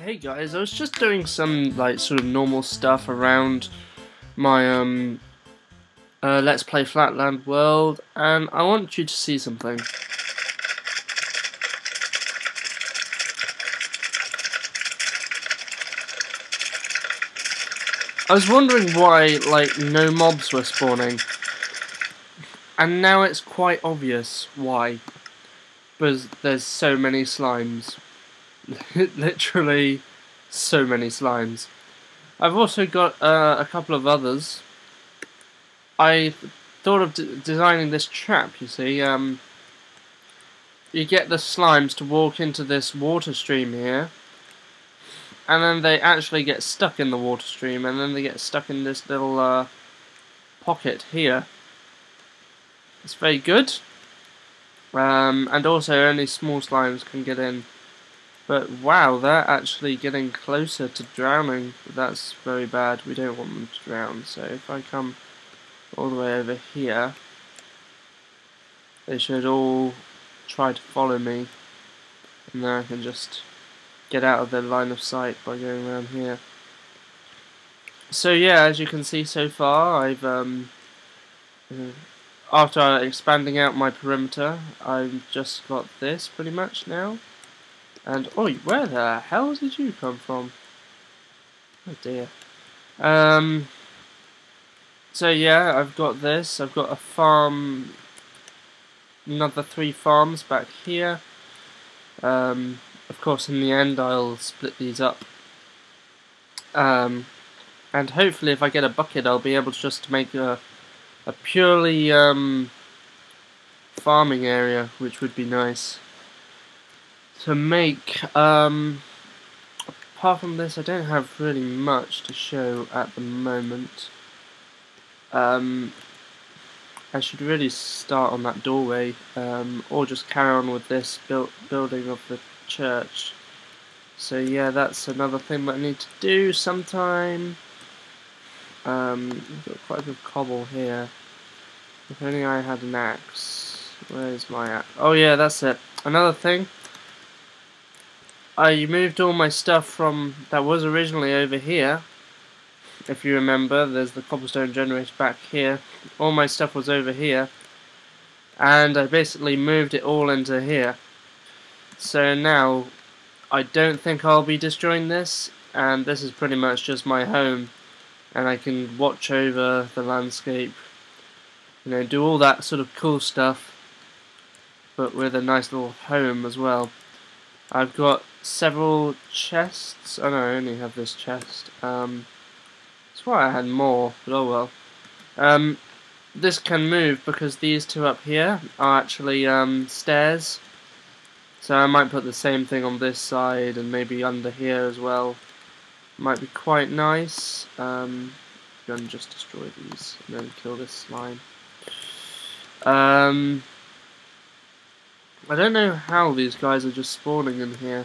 Hey guys, I was just doing some like sort of normal stuff around my Let's Play Flatland world, and I want you to see something. I was wondering why like no mobs were spawning, and now it's quite obvious why. Because there's so many slimes. Literally so many slimes. I've also got a couple of others. I thought of designing this trap, you see. You get the slimes to walk into this water stream here, and then they actually get stuck in the water stream, and then they get stuck in this little pocket here. It's very good. And also only small slimes can get in. But wow, they're actually getting closer to drowning. That's very bad. We don't want them to drown. So if I come all the way over here, they should all try to follow me. And then I can just get out of their line of sight by going around here. So yeah, as you can see so far, I've after expanding out my perimeter, I've just got this pretty much now. And oh, where the hell did you come from? Oh dear. So yeah, I've got this. I've got a farm, another 3 farms back here. Of course, in the end, I'll split these up. And hopefully, if I get a bucket, I'll be able to just make a purely farming area, which would be nice to make. Apart from this, I don't have really much to show at the moment. I should really start on that doorway, or just carry on with this building of the church. So yeah, that's another thing that I need to do sometime. We've got quite a bit of cobble here. If only I had an axe. Where's my axe? Oh yeah, that's it. Another thing. I moved all my stuff from that was originally over here. If you remember, there's the cobblestone generator back here. All my stuff was over here, and I basically moved it all into here. So now I don't think I'll be destroying this, and this is pretty much just my home, and I can watch over the landscape, you know, do all that sort of cool stuff, but with a nice little home as well. I've got several chests. Oh no, I only have this chest. That's why I had more, but oh well. This can move because these two up here are actually stairs. So I might put the same thing on this side and maybe under here as well. Might be quite nice. Go and just destroy these and then kill this slime. I don't know how these guys are just spawning in here.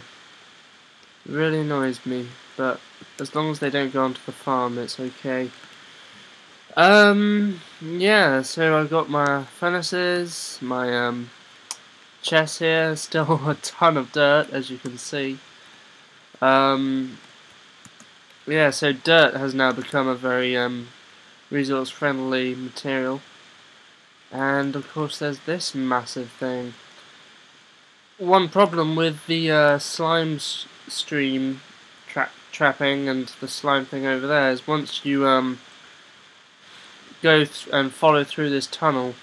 It really annoys me, but as long as they don't go onto the farm, it's okay. Yeah, so I've got my furnaces, my chest here, still a ton of dirt, as you can see. Yeah, so dirt has now become a very resource-friendly material. And of course there's this massive thing. One problem with the slime stream trapping and the slime thing over there is once you go and follow through this tunnel,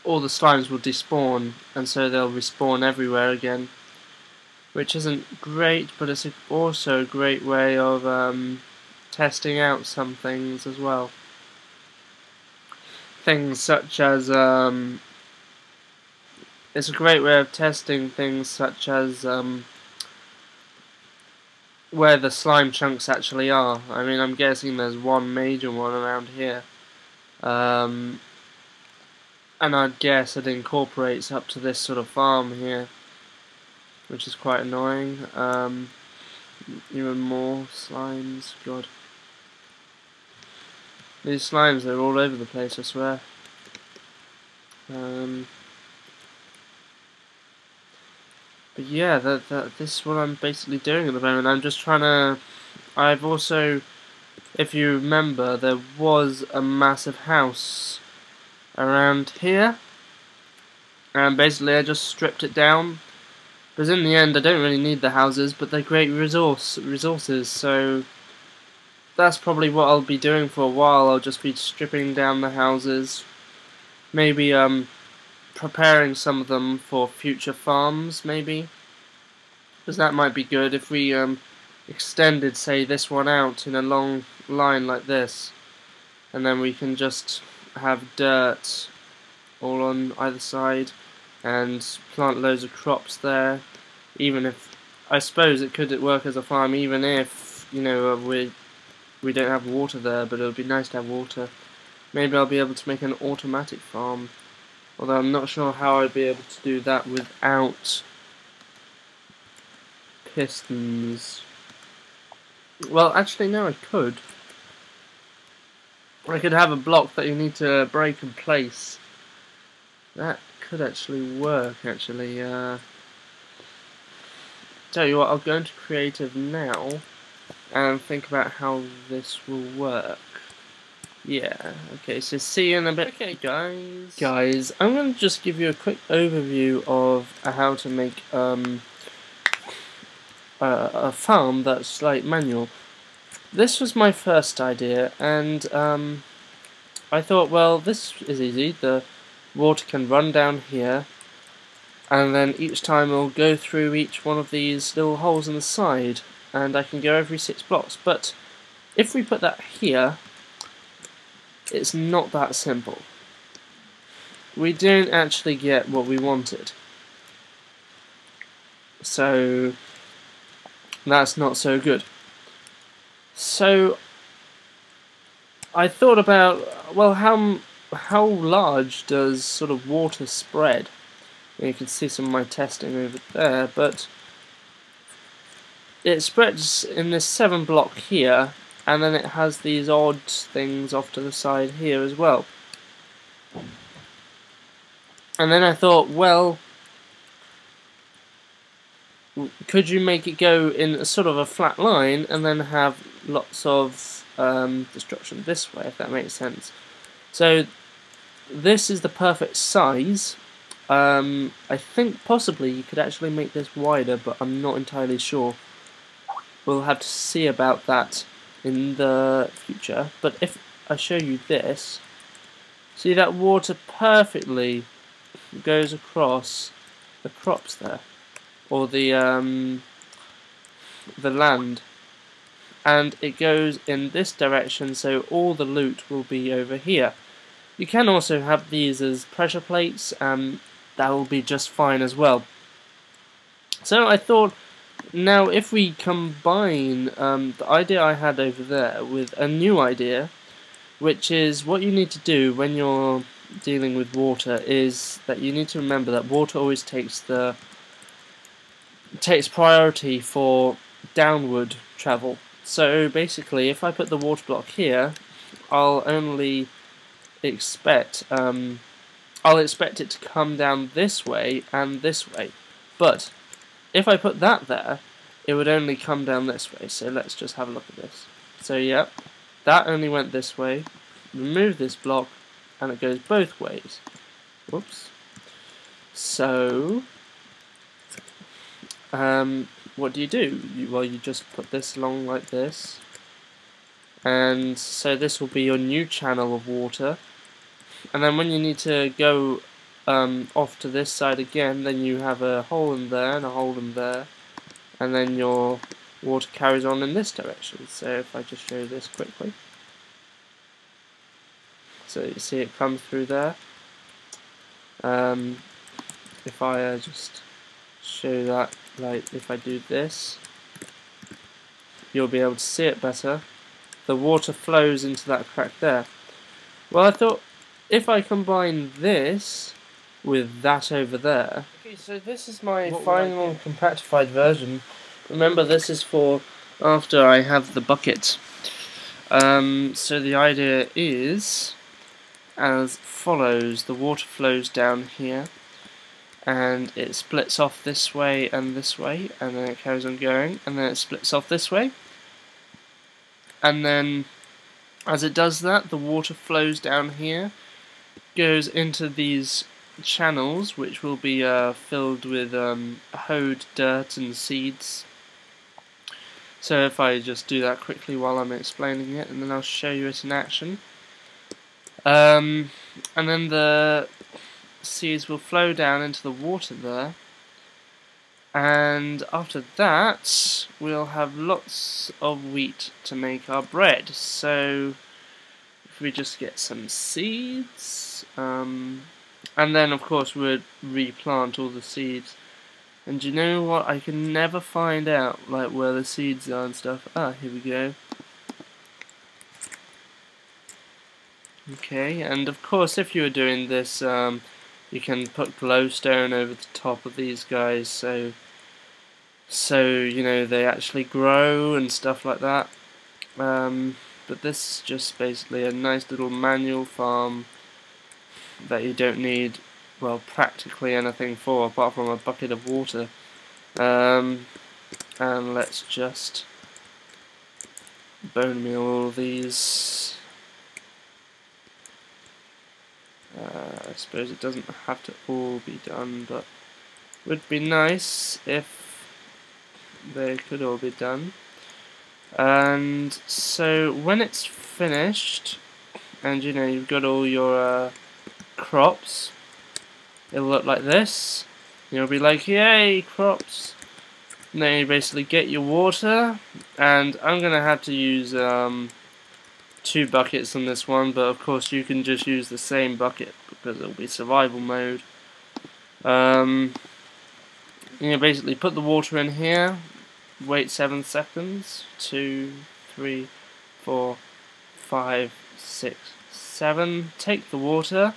all the slimes will despawn, and so they'll respawn everywhere again, which isn't great, but it's also a great way of testing out some things as well. Things such as it's a great way of testing things such as where the slime chunks actually are. I mean, I'm guessing there's one major one around here. And I'd guess it incorporates up to this sort of farm here, which is quite annoying. Even more slimes, God. These slimes, they're all over the place, I swear. But yeah, this is what I'm basically doing at the moment. I'm just trying to. I've also, if you remember, there was a massive house around here, and basically I just stripped it down. Because in the end, I don't really need the houses, but they're great resources. So that's probably what I'll be doing for a while. I'll just be stripping down the houses, maybe preparing some of them for future farms, maybe. Because that might be good if we extended, say, this one out in a long line like this, and then we can just have dirt all on either side and plant loads of crops there. Even if, I suppose it could work as a farm, even if, you know, we don't have water there, but it would be nice to have water. Maybe I'll be able to make an automatic farm, although I'm not sure how I'd be able to do that without pistons. Well, actually, no, I could. I could have a block that you need to break and place. That could actually work, actually. Tell you what, I'll go into creative now and think about how this will work. Yeah, okay, so see you in a bit. Okay, guys. Guys, I'm going to just give you a quick overview of how to make a farm that's like manual. This was my first idea, and I thought, well, this is easy. The water can run down here, and then each time it'll go through each one of these little holes in the side, and I can go every 6 blocks. But if we put that here, it's not that simple. We don't actually get what we wanted. So that's not so good. So I thought about, well, how large does sort of water spread? You can see some of my testing over there, but it spreads in this 7 block here, and then it has these odd things off to the side here as well. And then I thought, well, could you make it go in a sort of a flat line and then have lots of destruction this way, if that makes sense? So this is the perfect size. I think possibly you could actually make this wider, but I'm not entirely sure. We'll have to see about that in the future. But if I show you this, see that water perfectly goes across the crops there, or the land, and it goes in this direction, so all the loot will be over here. You can also have these as pressure plates, and that will be just fine as well. So I thought, now if we combine the idea I had over there with a new idea, which is what you need to do when you're dealing with water, is that you need to remember that water always takes priority for downward travel. So basically, if I put the water block here, I'll expect it to come down this way and this way. But if I put that there, it would only come down this way. So let's just have a look at this. So yeah, that only went this way. Remove this block, and it goes both ways. Whoops. So what do? You just put this along like this, and so this will be your new channel of water. And then when you need to go off to this side again, then you have a hole in there and a hole in there, and then your water carries on in this direction. So if I just show this quickly, so you see it comes through there. If I just show that, like if I do this, you'll be able to see it better. The water flows into that crack there. Well, I thought, if I combine this with that over there... Okay, so this is my final compactified version. Remember, this is for after I have the bucket. So the idea is as follows. The water flows down here, and it splits off this way, and then it carries on going, and then it splits off this way, and then as it does that, the water flows down here, goes into these channels, which will be filled with hoed dirt and seeds. So if I just do that quickly while I'm explaining it, and then I'll show you it in action. And then the seeds will flow down into the water there, and after that we'll have lots of wheat to make our bread. So if we just get some seeds, and then of course we'd replant all the seeds. And you know what, I can never find out like where the seeds are and stuff. Ah, here we go. Okay, and of course if you were doing this, you can put glowstone over the top of these guys, so you know they actually grow and stuff like that. But this is just basically a nice little manual farm that you don't need, well, practically anything for apart from a bucket of water. And let's just bone meal all these. I suppose it doesn't have to all be done, but it would be nice if they could all be done. And so when it's finished, and you know you've got all your crops, it'll look like this. You'll be like, yay, crops. And then you basically get your water, and I'm gonna have to use 2 buckets on this one, but of course you can just use the same bucket because it'll be survival mode. You basically put the water in here, wait 7 seconds, 2, 3, 4, 5, 6, 7, take the water,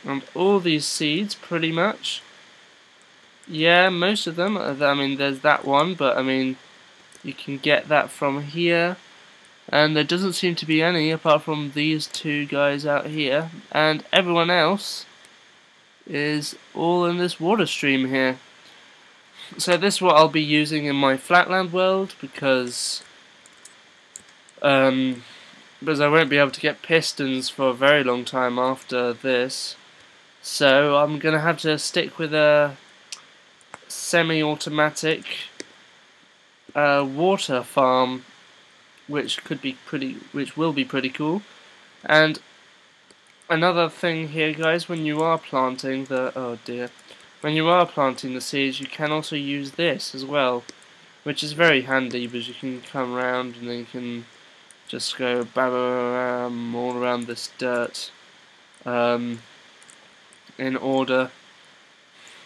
and all these seeds pretty much, yeah, most of them, I mean there's that one, but I mean you can get that from here, and there doesn't seem to be any apart from these 2 guys out here, and everyone else is all in this water stream here. So this is what I'll be using in my Flatland world, because I won't be able to get pistons for a very long time after this, so I'm gonna have to stick with a semi-automatic water farm, which will be pretty cool. And another thing here, guys, when you are planting when you are planting the seeds, you can also use this as well, which is very handy because you can come around and then you can just go bam all around this dirt in order,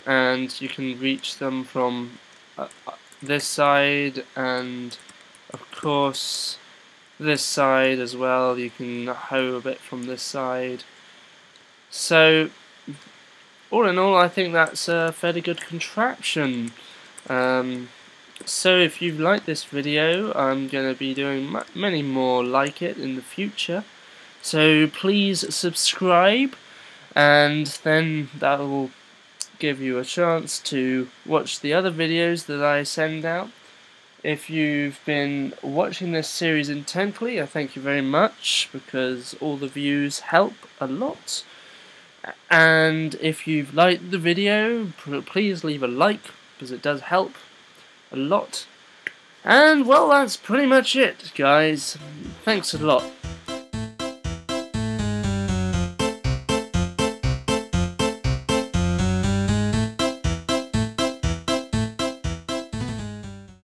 and you can reach them from this side, and of course this side as well. You can hoe a bit from this side. So all in all, I think that's a fairly good contraption. So if you've liked this video, I'm going to be doing many more like it in the future, so please subscribe, and then that will give you a chance to watch the other videos that I send out. If you've been watching this series intently, I thank you very much, because all the views help a lot. And if you've liked the video, please leave a like, because it does help a lot. And well, that's pretty much it, guys. Thanks a lot.